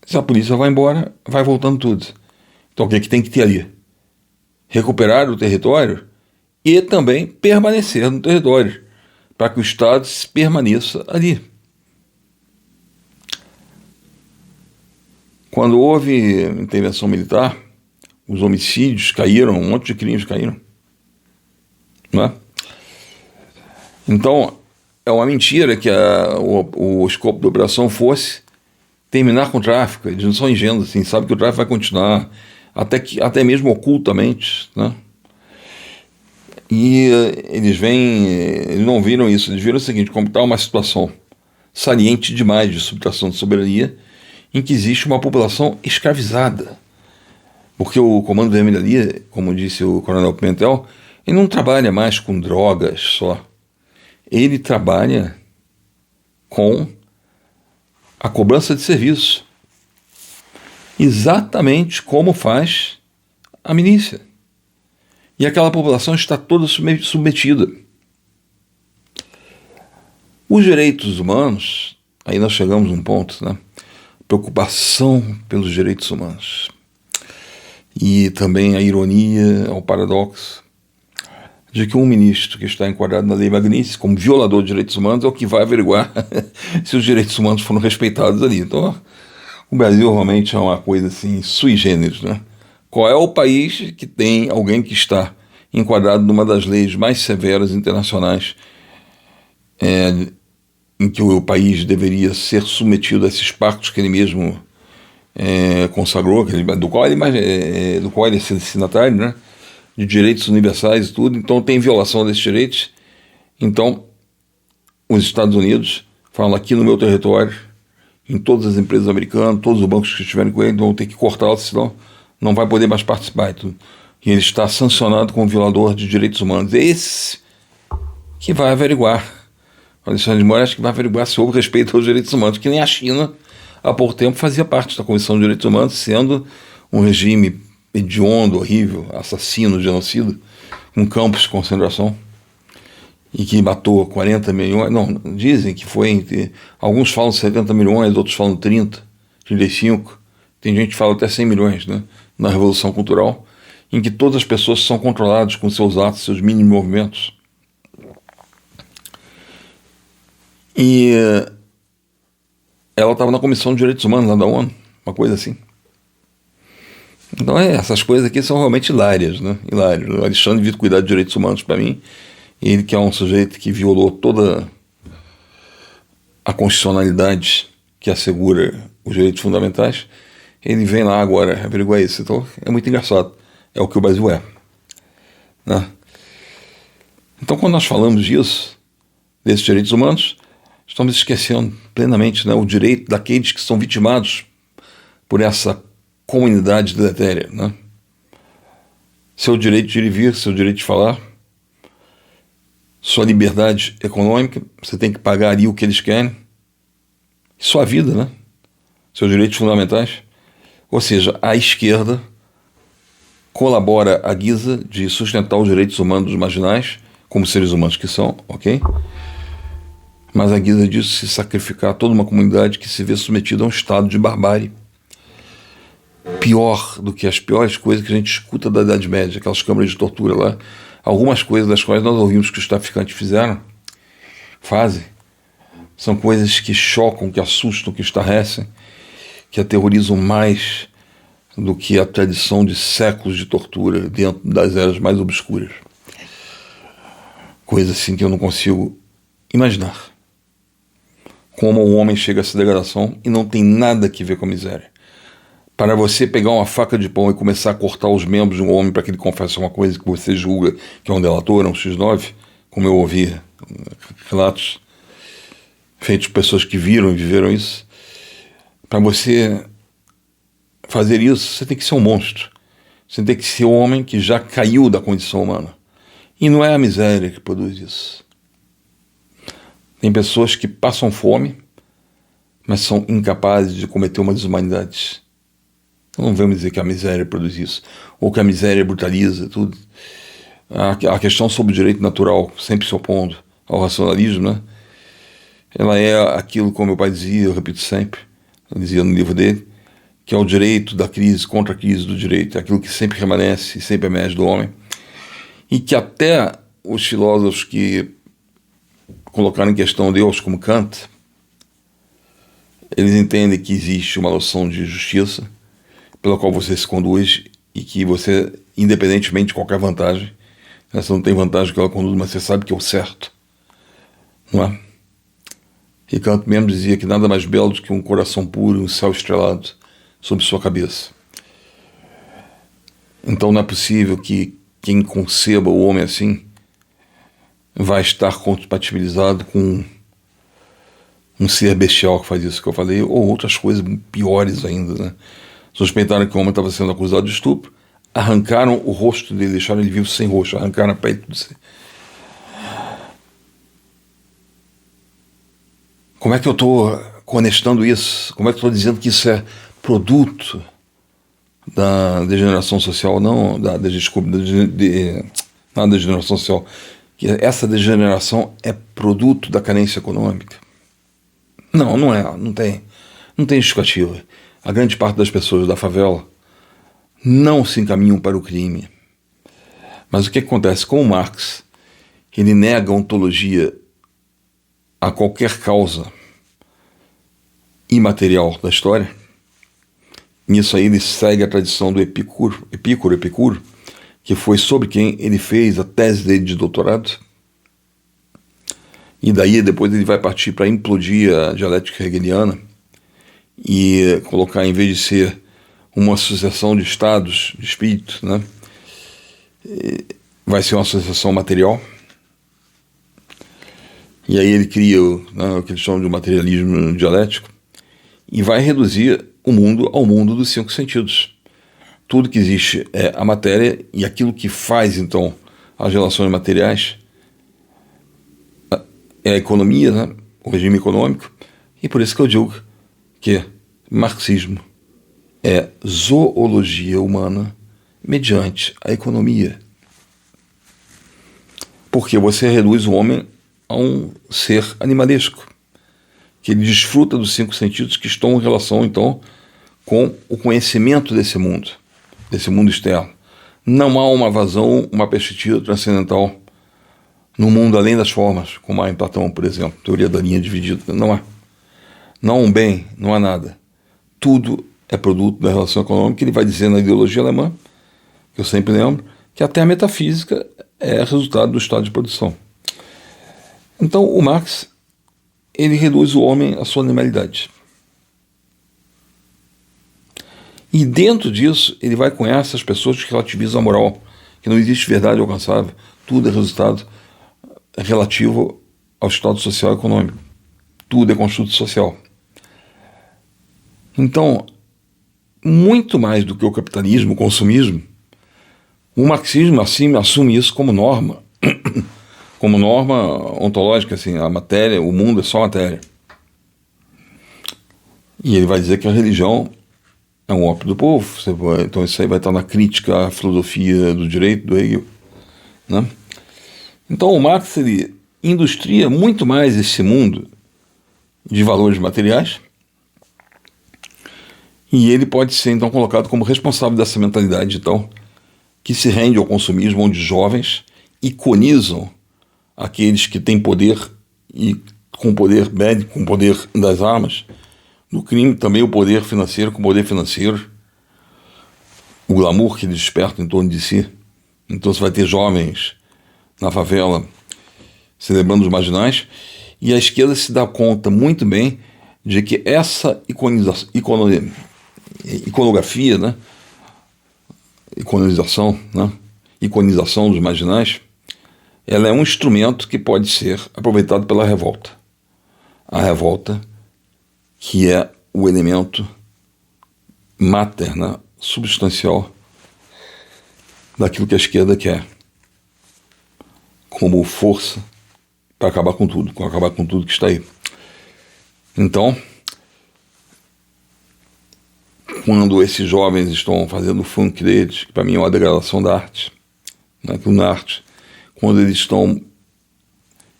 se a polícia vai embora, vai voltando tudo. Então o que tem que ter ali? Recuperar o território e também permanecer no território, para que o Estado permaneça ali. Quando houve intervenção militar, os homicídios caíram, um monte de crimes caíram, não é? Então, é uma mentira que o escopo da operação fosse terminar com o tráfico. Eles não são ingênuos, assim, sabem que o tráfico vai continuar, até mesmo ocultamente, né? E eles não viram isso, eles viram o seguinte, como está uma situação saliente demais de subtração de soberania, em que existe uma população escravizada. Porque o Comando Vermelho ali, como disse o Coronel Pimentel, ele não trabalha mais com drogas só. Ele trabalha com a cobrança de serviço. Exatamente como faz a milícia. E aquela população está toda submetida. Os direitos humanos, aí nós chegamos a um ponto, né? Preocupação pelos direitos humanos. E também a ironia, o paradoxo de que um ministro que está enquadrado na Lei Magnitsky como violador de direitos humanos é o que vai averiguar se os direitos humanos foram respeitados ali. Então, o Brasil realmente é uma coisa assim, sui generis, né? Qual é o país que tem alguém que está enquadrado numa das leis mais severas internacionais, em que o país deveria ser submetido a esses pactos que ele mesmo consagrou, do qual ele é signatário, né? De direitos universais e tudo, então tem violação desses direitos. Então, os Estados Unidos falam: aqui no meu território, em todas as empresas americanas, todos os bancos que estiverem com ele vão ter que cortá-lo, senão não vai poder mais participar e tudo. E ele está sancionado como violador de direitos humanos. É esse que vai averiguar, o Alexandre de Moraes, que vai averiguar se houve respeito aos direitos humanos, que nem a China, há pouco tempo, fazia parte da Comissão de Direitos Humanos, sendo um regime hediondo, horrível, assassino, genocida, com campos de concentração, e que matou 40 milhões, não, dizem que foi alguns falam 70 milhões, outros falam 30, 35, tem gente que fala até 100 milhões, né, na Revolução Cultural, em que todas as pessoas são controladas com seus atos, seus mínimos movimentos. E ela estava na Comissão de Direitos Humanos lá da ONU, uma coisa assim. Então essas coisas aqui são realmente hilárias, né? Hilárias. O Alexandre devia cuidar de direitos humanos para mim. Ele, que é um sujeito que violou toda a constitucionalidade que assegura os direitos fundamentais, ele vem lá agora averiguar isso. Então é muito engraçado. É o que o Brasil é, né? Então, quando nós falamos disso, desses direitos humanos, estamos esquecendo plenamente, né, o direito daqueles que são vitimados por essa comunidade deletéria, né? Seu direito de ir e vir, seu direito de falar, sua liberdade econômica, você tem que pagar ali o que eles querem, sua vida, né? Seus direitos fundamentais. Ou seja, a esquerda colabora à guisa de sustentar os direitos humanos dos marginais, como seres humanos que são, ok? Mas à guisa disso se sacrificar toda uma comunidade que se vê submetida a um estado de barbárie pior do que as piores coisas que a gente escuta da Idade Média, aquelas câmaras de tortura lá. Algumas coisas das quais nós ouvimos que os traficantes fazem, são coisas que chocam, que assustam, que estarrecem, que aterrorizam mais do que a tradição de séculos de tortura dentro das eras mais obscuras. Coisa assim que eu não consigo imaginar. Como o homem chega a essa degradação e não tem nada a ver com a miséria. Para você pegar uma faca de pão e começar a cortar os membros de um homem para que ele confesse uma coisa que você julga que é um delator, é um X9, como eu ouvi relatos feitos por pessoas que viram e viveram isso, para você fazer isso, você tem que ser um monstro. Você tem que ser um homem que já caiu da condição humana. E não é a miséria que produz isso. Tem pessoas que passam fome, mas são incapazes de cometer uma desumanidade. Então não vamos dizer que a miséria produz isso, ou que a miséria brutaliza tudo. A questão sobre o direito natural, sempre se opondo ao racionalismo, né? Ela é aquilo, como meu pai dizia, eu repito sempre, eu dizia no livro dele, que é o direito da crise contra a crise do direito, é aquilo que sempre permanece e sempre emerge do homem, e que até os filósofos que colocaram em questão Deus, como Kant, eles entendem que existe uma noção de justiça pela qual você se conduz e que você, independentemente de qualquer vantagem, né, você não tem vantagem que ela conduz, mas você sabe que é o certo, não é? E Kant mesmo dizia que nada mais belo do que um coração puro e um céu estrelado sobre sua cabeça. Então não é possível que quem conceba o homem assim vai estar compatibilizado com um ser bestial que faz isso que eu falei, ou outras coisas piores ainda, né? Suspeitaram que o homem estava sendo acusado de estupro, arrancaram o rosto dele, deixaram ele vivo sem rosto, arrancaram a pele. Como é que eu estou conectando isso? Como é que eu estou dizendo que isso é produto da degeneração social? Não, desculpa, da degeneração social. Que essa degeneração é produto da carência econômica. Não, não é, não tem justificativa. A grande parte das pessoas da favela não se encaminham para o crime. Mas o que acontece com o Marx? Ele nega a ontologia a qualquer causa imaterial da história. Nisso aí ele segue a tradição do Epicuro, que foi sobre quem ele fez a tese dele de doutorado. E daí depois ele vai partir para implodir a dialética hegeliana e colocar, em vez de ser uma associação de estados de espírito, né, vai ser uma associação material. E aí ele cria o que eles chamam de materialismo dialético e vai reduzir o mundo ao mundo dos 5 sentidos. Tudo que existe é a matéria, e aquilo que faz então as relações materiais é a economia, né, o regime econômico. E por isso que eu digo que marxismo é zoologia humana mediante a economia. Porque você reduz o homem a um ser animalesco, que ele desfruta dos 5 sentidos que estão em relação, então, com o conhecimento desse mundo externo. Não há uma vazão, uma perspectiva transcendental no mundo além das formas, como há em Platão, por exemplo, teoria da linha dividida. Não há. Não há um bem, não há nada. Tudo é produto da relação econômica. Ele vai dizer na ideologia alemã, que eu sempre lembro, que até a metafísica é resultado do estado de produção. Então o Marx, ele reduz o homem à sua animalidade. E dentro disso, ele vai com essas pessoas que relativizam a moral, que não existe verdade alcançável, tudo é resultado relativo ao estado social e econômico. Tudo é construto social. Então, muito mais do que o capitalismo, o consumismo, o marxismo assim assume isso como norma, como norma ontológica, assim, a matéria, o mundo é só matéria. E ele vai dizer que a religião é um ópio do povo. Então isso aí vai estar na crítica à filosofia do direito, do Hegel, né? Então o Marx, ele industria muito mais esse mundo de valores materiais, e ele pode ser então colocado como responsável dessa mentalidade então, que se rende ao consumismo, onde jovens iconizam aqueles que têm poder, e com poder médico, com poder das armas, no crime também o poder financeiro, com o poder financeiro, o glamour que eles despertam em torno de si. Então você vai ter jovens na favela celebrando os marginais, e a esquerda se dá conta muito bem de que essa iconografia, né, iconização dos marginais, ela é um instrumento que pode ser aproveitado pela revolta. A revolta, que é o elemento mater, né, substancial daquilo que a esquerda quer, como força para acabar com tudo que está aí. Então, quando esses jovens estão fazendo o funk deles, que para mim é uma degradação da arte, né, que na arte, quando eles estão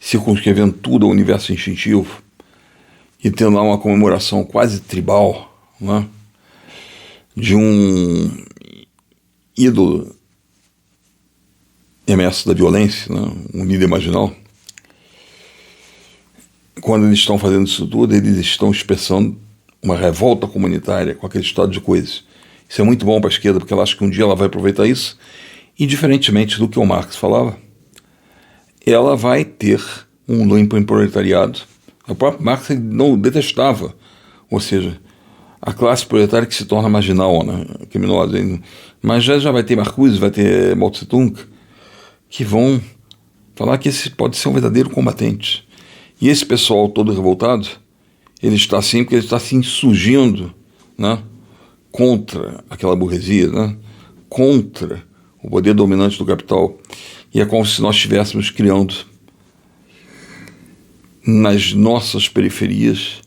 circunscrevendo tudo ao universo instintivo e tendo lá uma comemoração quase tribal, né, de um ídolo emerso da violência, né, um líder marginal. Quando eles estão fazendo isso tudo, eles estão expressando uma revolta comunitária com aquele estado de coisas. Isso é muito bom para a esquerda, porque ela acha que um dia ela vai aproveitar isso, e diferentemente do que o Marx falava, ela vai ter um limpo em proletariado. O próprio Marx não detestava, ou seja, a classe proletária que se torna marginal, né, criminosa. Mas já vai ter Marcuse, vai ter Mao Tse-tung, que vão falar que esse pode ser um verdadeiro combatente. E esse pessoal todo revoltado, ele está assim porque ele está se insurgindo, né, contra aquela burguesia, né, contra o poder dominante do capital. E é como se nós estivéssemos criando nas nossas periferias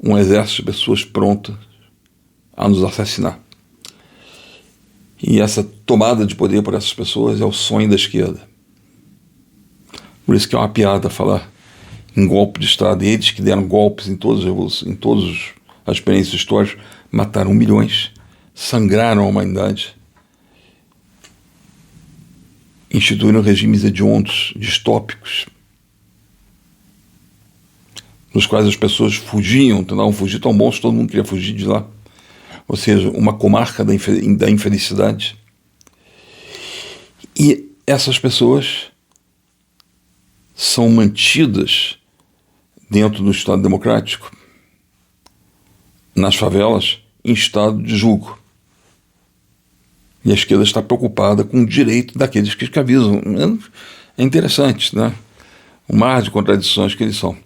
um exército de pessoas prontas a nos assassinar. E essa tomada de poder por essas pessoas é o sonho da esquerda. Por isso que é uma piada falar em golpe de Estado. E eles que deram golpes em todas as experiências históricas, mataram milhões, sangraram a humanidade, instituíram regimes hediondos, distópicos, nos quais as pessoas fugiam, tentavam fugir tão bons que todo mundo queria fugir de lá. Ou seja, uma comarca da infelicidade. E essas pessoas são mantidas dentro do Estado democrático, nas favelas, em estado de julgo. E a esquerda está preocupada com o direito daqueles que escravizam. É interessante, né? O mar de contradições que eles são.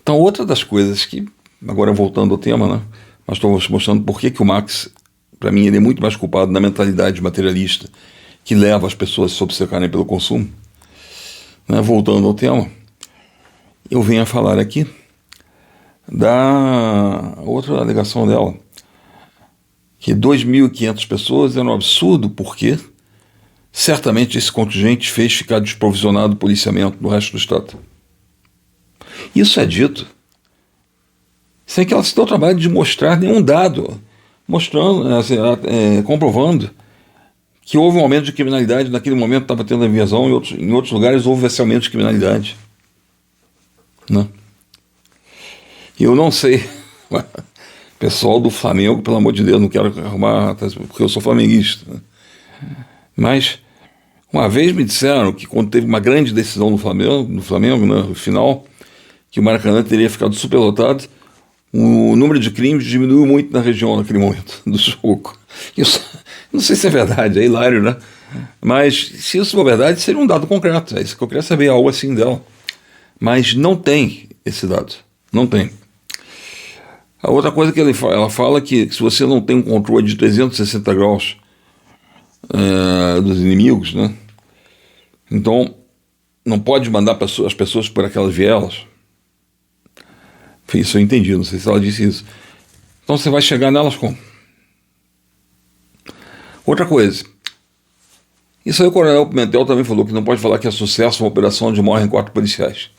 Então, outra das coisas que, agora voltando ao tema, né, mas estou mostrando por que o Marx, para mim, ele é muito mais culpado na mentalidade materialista que leva as pessoas a se obcecarem pelo consumo. Né, voltando ao tema, eu venho a falar aqui da outra alegação dela, que 2.500 pessoas era um absurdo, porque certamente esse contingente fez ficar desprovisionado o policiamento do resto do Estado. Isso é dito sem que ela se dê o trabalho de mostrar nenhum dado, mostrando, comprovando que houve um aumento de criminalidade. Naquele momento estava tendo a invasão, em outros lugares houve esse aumento de criminalidade. Né? Eu não sei, pessoal do Flamengo, pelo amor de Deus, não quero arrumar, porque eu sou flamenguista, né? Mas uma vez me disseram que quando teve uma grande decisão no Flamengo, né, no final, que o Maracanã teria ficado superlotado, o número de crimes diminuiu muito na região naquele momento do jogo. Não sei se é verdade, é hilário, né? Mas se isso for verdade, seria um dado concreto. É isso que eu queria saber, algo assim dela. Mas não tem esse dado. Não tem. A outra coisa que ela fala é que se você não tem um controle de 360 graus dos inimigos, né? Então não pode mandar as pessoas por aquelas vielas. Isso eu entendi, não sei se ela disse isso. Então você vai chegar nelas como? Outra coisa. Isso aí o coronel Pimentel também falou, que não pode falar que é sucesso uma operação onde morrem 4 policiais.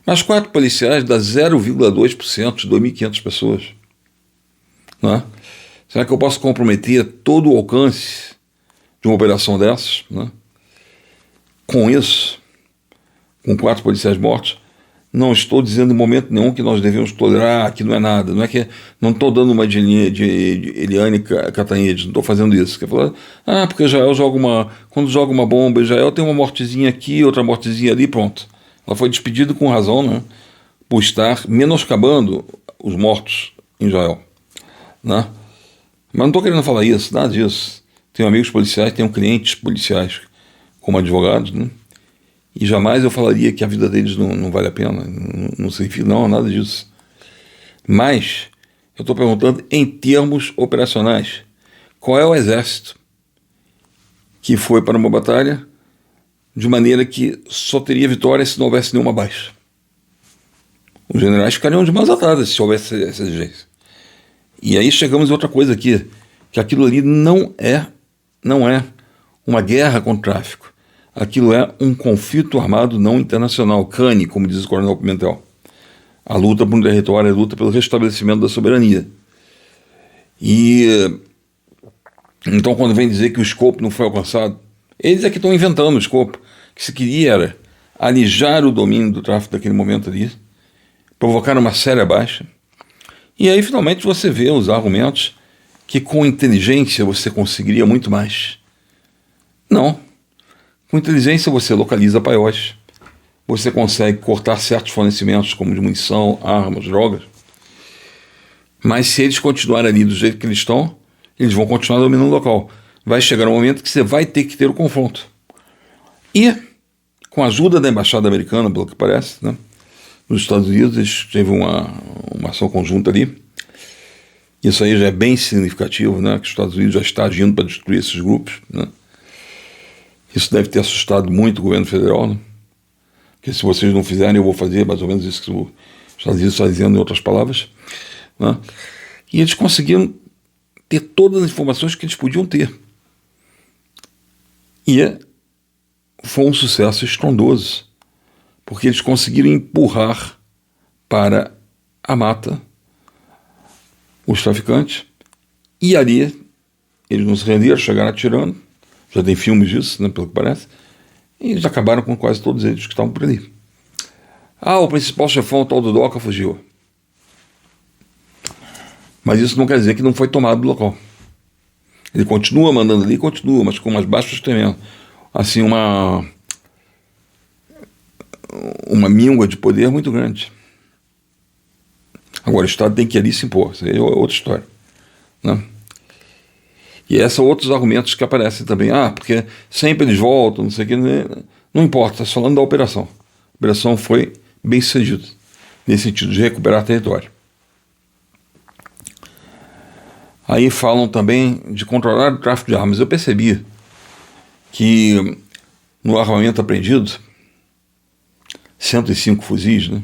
Mas 4 policiais dá 0,2% de 2.500 pessoas. Né? Será que eu posso comprometer todo o alcance de uma operação dessas? Né? Com isso, com 4 policiais mortos, não estou dizendo em momento nenhum que nós devemos tolerar, que não é nada. Não é que não estou dando uma de Eliane Cantanhede, não estou fazendo isso. Quer falar, porque Israel quando joga uma bomba, Israel tem uma mortezinha aqui, outra mortezinha ali, pronto. Ela foi despedida com razão, né, por estar menoscabando os mortos em Israel. Né? Mas não estou querendo falar isso, nada disso. Tenho amigos policiais, tenho clientes policiais como advogados, né? E jamais eu falaria que a vida deles não vale a pena, não sei, não, nada disso. Mas eu estou perguntando em termos operacionais. Qual é o exército que foi para uma batalha de maneira que só teria vitória se não houvesse nenhuma baixa? Os generais ficariam de mãos atadas se houvesse essa exigência. E aí chegamos a outra coisa aqui, que aquilo ali não é uma guerra contra o tráfico. Aquilo é um conflito armado não internacional, CANI, como diz o coronel Pimentel. A luta por um território é a luta pelo restabelecimento da soberania. E então, quando vem dizer que o escopo não foi alcançado, eles é que estão inventando o escopo. O que se queria era alijar o domínio do tráfico daquele momento ali, provocar uma séria baixa, e aí finalmente você vê os argumentos que com inteligência você conseguiria muito mais. Não. Com inteligência você localiza paióis, você consegue cortar certos fornecimentos, como de munição, armas, drogas, mas se eles continuarem ali do jeito que eles estão, eles vão continuar dominando o local. Vai chegar um momento que você vai ter que ter o confronto. E, com a ajuda da embaixada americana, pelo que parece, né, nos Estados Unidos, eles teve uma ação conjunta ali. Isso aí já é bem significativo, né, que os Estados Unidos já está agindo para destruir esses grupos, né. Isso deve ter assustado muito o governo federal, né? Porque se vocês não fizerem, eu vou fazer mais ou menos isso que os Estados Unidos está dizendo, em outras palavras, né? E eles conseguiram ter todas as informações que eles podiam ter. E foi um sucesso estrondoso, porque eles conseguiram empurrar para a mata os traficantes, e ali eles não se renderam, chegaram atirando. Já tem filmes disso, né, pelo que parece. E eles acabaram com quase todos eles que estavam por ali. O principal chefão, o tal do Doca, fugiu. Mas isso não quer dizer que não foi tomado do local. Ele continua mandando ali, continua, mas com umas baixas tremendo. Assim, uma míngua de poder muito grande. Agora, o Estado tem que ali se impor. Isso aí é outra história, né? E esses são outros argumentos que aparecem também. Porque sempre eles voltam, não sei o que. Não importa, está falando da operação. A operação foi bem sucedida, nesse sentido de recuperar território. Aí falam também de controlar o tráfico de armas. Eu percebi que no armamento apreendido, 105 fuzis, né?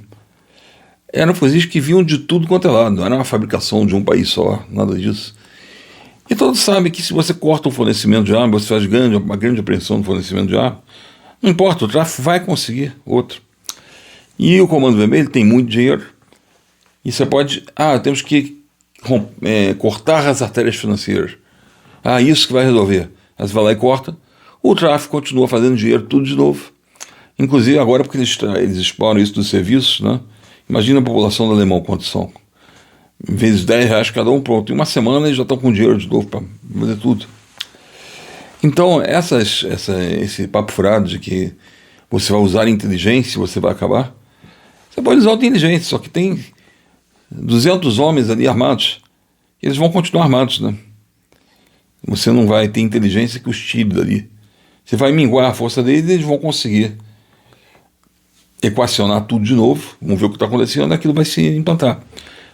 Eram fuzis que vinham de tudo quanto é lado. Não era uma fabricação de um país só, nada disso. E todos sabem que se você corta o fornecimento de arma, você faz uma grande apreensão do fornecimento de arma, não importa, o tráfico vai conseguir outro. E o Comando Vermelho tem muito dinheiro, e você pode... temos que cortar as artérias financeiras. Isso que vai resolver. Aí você vai lá e corta, o tráfico continua fazendo dinheiro tudo de novo. Inclusive agora, porque eles exploram isso dos serviços, né? Imagina a população do alemão quantos são. Vezes R$10 cada um, pronto. Em uma semana eles já estão com dinheiro de novo para fazer tudo. Então, esse papo furado de que você vai usar inteligência e você vai acabar, você pode usar a inteligência, só que tem 200 homens ali armados, eles vão continuar armados, né? Você não vai ter inteligência que os tire dali. Você vai minguar a força deles e eles vão conseguir equacionar tudo de novo, vão ver o que está acontecendo, aquilo vai se implantar.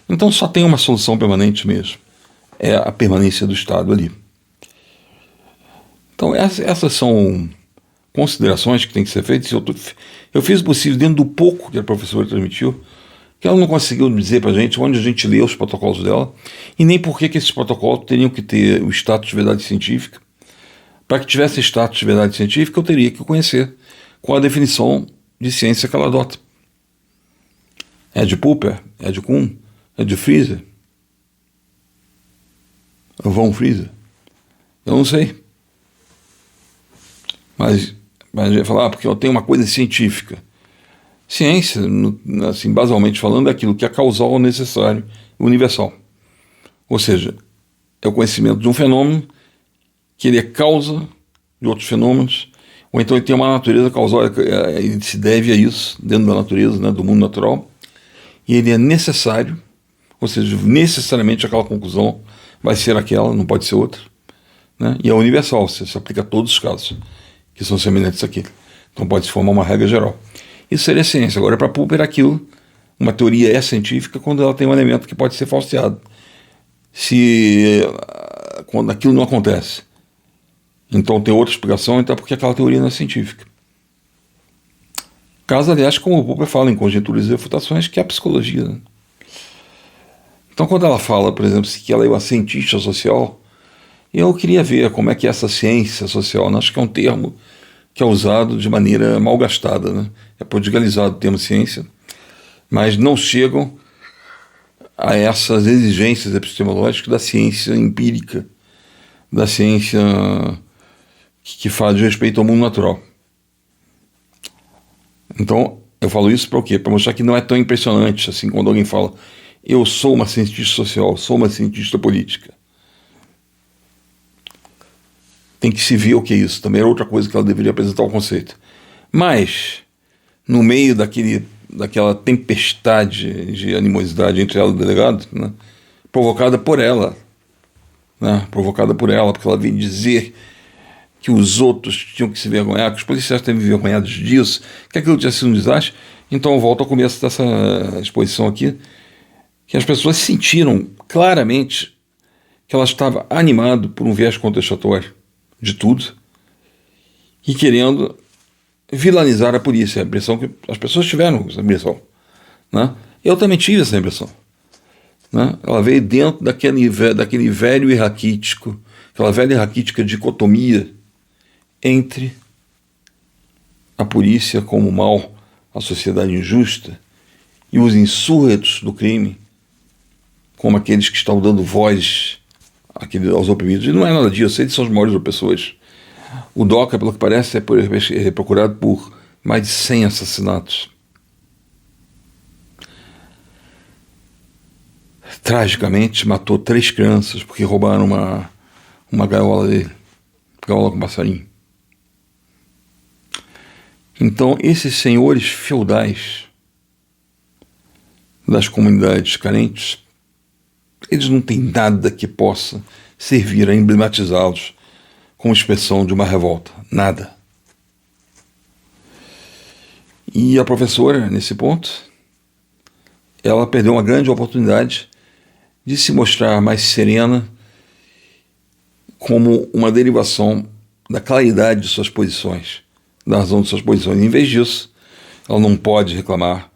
Então só tem uma solução permanente mesmo, é a permanência do Estado ali. Então essas são considerações que têm que ser feitas. Eu fiz o possível dentro do pouco que a professora transmitiu, que ela não conseguiu dizer para a gente onde a gente lê os protocolos dela, e nem por que esses protocolos teriam que ter o status de verdade científica. Para que tivesse status de verdade científica, eu teria que conhecer qual a definição de ciência que ela adota. É de Popper? É de Kuhn? É de Freezer? Von Freezer? Eu não sei. Mas a gente vai falar, porque eu tenho uma coisa científica. Ciência, assim, basalmente falando, é aquilo que é causal, necessário, universal. Ou seja, é o conhecimento de um fenômeno que ele é causa de outros fenômenos, ou então ele tem uma natureza causal, ele se deve a isso, dentro da natureza, né, do mundo natural, e ele é necessário, ou seja, necessariamente aquela conclusão vai ser aquela, não pode ser outra, né? E é universal, se aplica a todos os casos que são semelhantes àquele. Então pode se formar uma regra geral. Isso seria ciência. Agora, para Popper, aquilo, uma teoria é científica quando ela tem um elemento que pode ser falseado. Quando aquilo não acontece, então tem outra explicação, então é porque aquela teoria não é científica. Caso, aliás, como o Popper fala em Conjecturas e Refutações, que é a psicologia, né? Então, quando ela fala, por exemplo, que ela é uma cientista social, eu queria ver como é que é essa ciência social, né? Acho que é um termo que é usado de maneira mal gastada, né? É prodigalizado o termo ciência, mas não chegam a essas exigências epistemológicas da ciência empírica, da ciência que fala de respeito ao mundo natural. Então, eu falo isso para o quê? Para mostrar que não é tão impressionante assim quando alguém fala: eu sou uma cientista social, sou uma cientista política. Tem que se ver o que é isso. Também era outra coisa que ela deveria apresentar o conceito. Mas, no meio daquela tempestade de animosidade entre ela e o delegado, né, provocada por ela, porque ela veio dizer que os outros tinham que se vergonhar, que os policiais estavam envergonhados disso, que aquilo tinha sido um desastre. Então eu volto ao começo dessa exposição aqui, que as pessoas sentiram claramente que ela estava animada por um viés contestatório de tudo e querendo vilanizar a polícia. A impressão que as pessoas tiveram, essa impressão, né? Eu também tive essa impressão, né? Ela veio dentro daquele velho e raquítico, aquela velha e raquítica dicotomia entre a polícia como mal, a sociedade injusta, e os insurretos do crime como aqueles que estão dando voz aos oprimidos. E não é nada disso, eles são os maiores opressores. O DOCA, pelo que parece, é procurado por mais de 100 assassinatos. Tragicamente, matou 3 crianças porque roubaram uma gaiola dele, gaiola com passarinho. Então, esses senhores feudais das comunidades carentes, eles não têm nada que possa servir a emblematizá-los como expressão de uma revolta. Nada. E a professora, nesse ponto, ela perdeu uma grande oportunidade de se mostrar mais serena como uma derivação da claridade de suas posições, da razão de suas posições. Em vez disso, ela não pode reclamar.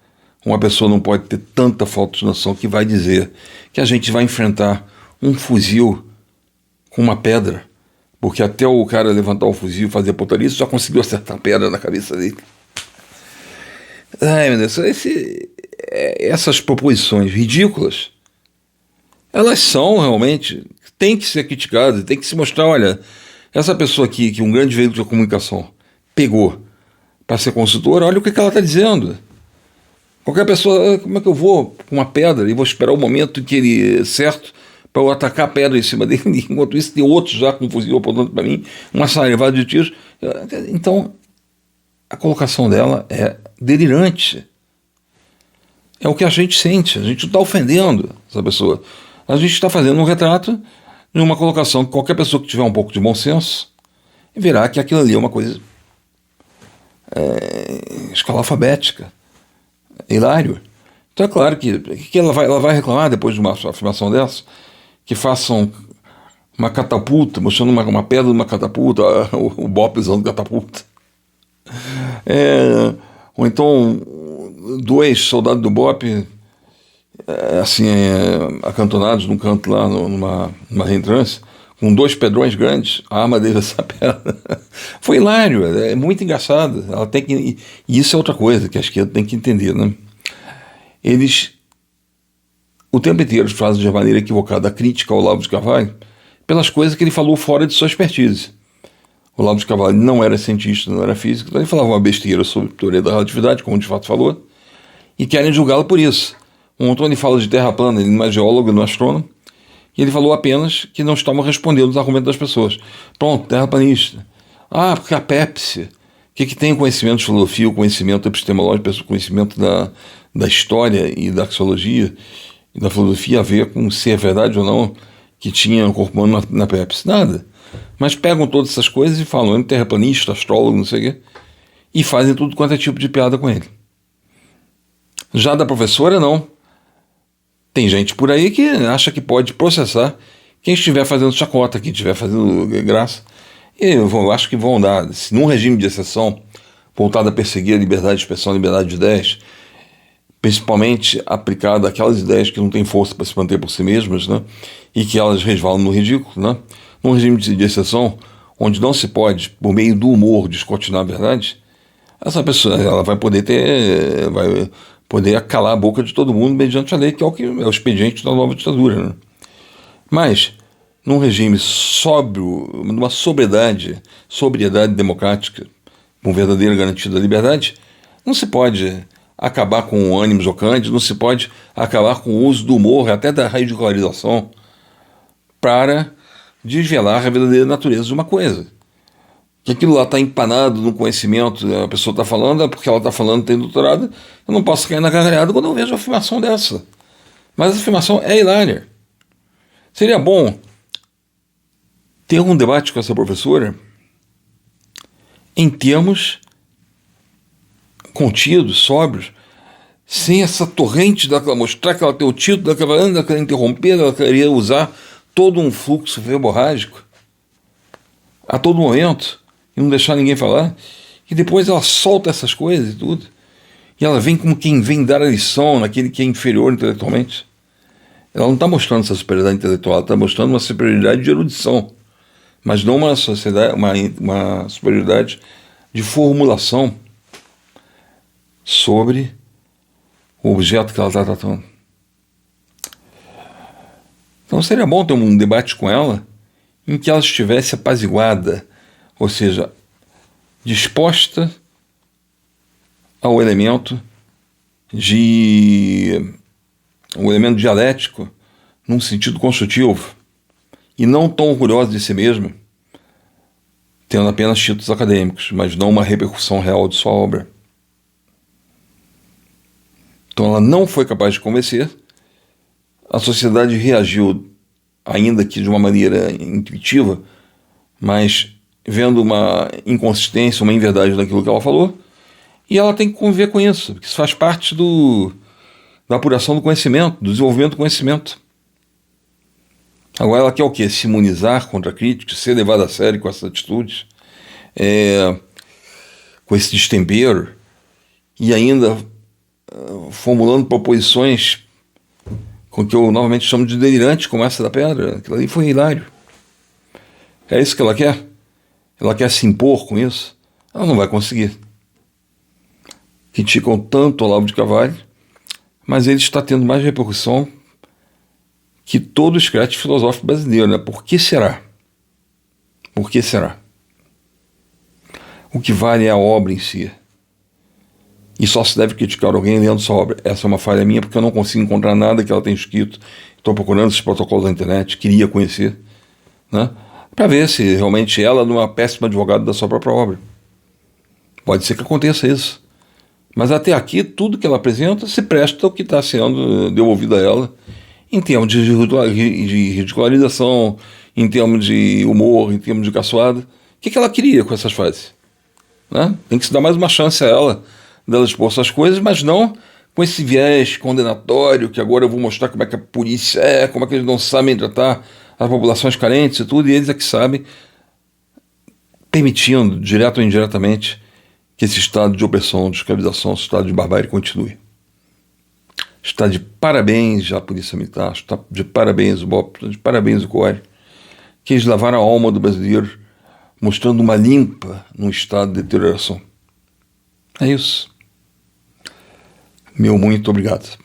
Uma pessoa não pode ter tanta falta de noção que vai dizer que a gente vai enfrentar um fuzil com uma pedra, porque até o cara levantar o fuzil e fazer pontaria, já conseguiu acertar a pedra na cabeça dele. Ai, meu Deus, essas proposições ridículas, elas são realmente, tem que ser criticadas, tem que se mostrar, olha, essa pessoa aqui, que um grande veículo de comunicação pegou para ser consultora, olha o que ela está dizendo. Qualquer pessoa, como é que eu vou com uma pedra e vou esperar o momento que ele certo para eu atacar a pedra em cima dele, enquanto isso tem outros já com um fuzil apontando para mim, uma sarevada de tiros. Então, a colocação dela é delirante. É o que a gente sente, a gente não está ofendendo essa pessoa. A gente está fazendo um retrato de uma colocação que qualquer pessoa que tiver um pouco de bom senso verá que aquilo ali é uma coisa escalafabética. Hilário. Então é claro que ela vai reclamar depois de uma afirmação dessa, que façam uma catapulta, mostrando uma pedra de uma catapulta, o BOPE usando catapulta. Ou então 2 soldados do BOPE acantonados num canto lá, numa reentrância, com 2 pedrões grandes, a arma deles essa pedra. Foi hilário, é muito engraçado. Ela tem que, e isso é outra coisa que a esquerda tem que entender, né? Eles, o tempo inteiro, fazem de maneira equivocada a crítica ao Olavo de Carvalho pelas coisas que ele falou fora de sua expertise. O Olavo de Carvalho não era cientista, não era físico, então ele falava uma besteira sobre teoria da relatividade, como de fato falou, e querem julgá-lo por isso. Ontem ele fala de terra plana, ele não é geólogo, não é astrônomo, e ele falou apenas que não estavam respondendo os argumentos das pessoas. Pronto, terraplanista. Ah, porque a Pepsi, o que tem conhecimento de filosofia, o conhecimento epistemológico, o conhecimento da história e da axiologia e da filosofia a ver com se é verdade ou não que tinha um corpo humano na Pepsi? Nada. Mas pegam todas essas coisas e falam terraplanista, astrólogo, não sei o quê, e fazem tudo quanto é tipo de piada com ele. Já da professora, não. Tem gente por aí que acha que pode processar quem estiver fazendo chacota, quem estiver fazendo graça. E eu acho que vão dar, se num regime de exceção voltado a perseguir a liberdade de expressão, a liberdade de ideias, principalmente aplicada àquelas ideias que não têm força para se manter por si mesmas, né, e que elas resvalam no ridículo, né, num regime de exceção, onde não se pode, por meio do humor, descortinar a verdade, essa pessoa ela vai poder calar a boca de todo mundo mediante a lei, que é o expediente da nova ditadura, né? Mas, num regime sóbrio, numa sobriedade democrática, com verdadeira garantia da liberdade, não se pode acabar com o ânimo jocante, não se pode acabar com o uso do humor, até da radicalização, para desvelar a verdadeira natureza de uma coisa. Que aquilo lá está empanado no conhecimento, a pessoa está falando, é porque ela está falando, tem doutorado, eu não posso cair na gargalhada quando eu vejo uma afirmação dessa. Mas a afirmação é hilária. Seria bom ter um debate com essa professora em termos contidos, sóbrios, sem essa torrente daquela mostrar que ela tem o título, daquela querer interromper, ela queria usar todo um fluxo verborrágico a todo momento e não deixar ninguém falar, e depois ela solta essas coisas e tudo, e ela vem como quem vem dar a lição naquele que é inferior intelectualmente. Ela não está mostrando essa superioridade intelectual, ela está mostrando uma superioridade de erudição, mas não uma superioridade de formulação sobre o objeto que ela está tratando. Então seria bom ter um debate com ela em que ela estivesse apaziguada, ou seja, disposta ao elemento dialético num sentido construtivo e não tão orgulhosa de si mesma, tendo apenas títulos acadêmicos, mas não uma repercussão real de sua obra. Então ela não foi capaz de convencer, a sociedade reagiu, ainda que de uma maneira intuitiva, mas vendo uma inconsistência, uma inverdade naquilo que ela falou, e ela tem que conviver com isso, porque isso faz parte da apuração do conhecimento, do desenvolvimento do conhecimento. Agora ela quer o quê? Se imunizar contra críticos, ser levada a sério com essas atitudes, com esse destempero, e ainda formulando proposições com que eu novamente chamo de delirante, como essa da pedra. Aquilo ali foi hilário. É isso que ela quer? Ela quer se impor com isso? Ela não vai conseguir. Criticam tanto Olavo de Carvalho, mas ele está tendo mais repercussão que todo o escrete filosófico brasileiro, né? Por que será? Por que será? O que vale é a obra em si. E só se deve criticar alguém lendo sua obra. Essa é uma falha minha, porque eu não consigo encontrar nada que ela tenha escrito. Estou procurando esses protocolos na internet, queria conhecer, né? Para ver se realmente ela não é uma péssima advogada da sua própria obra. Pode ser que aconteça isso. Mas até aqui, tudo que ela apresenta se presta ao que está sendo devolvido a ela, em termos de ridicularização, em termos de humor, em termos de caçoada. O que ela queria com essas frases? Né? Tem que se dar mais uma chance a ela, dela expor essas coisas, mas não com esse viés condenatório, que agora eu vou mostrar como é que a polícia é, como é que eles não sabem tratar as populações carentes e tudo, e eles é que sabem, permitindo, direto ou indiretamente, que esse estado de opressão, de escravização, esse estado de barbárie continue. Está de parabéns a Polícia Militar, está de parabéns o BOP, está de parabéns o CORE, que eles lavaram a alma do brasileiro, mostrando uma limpa num estado de deterioração. É isso. Meu muito obrigado.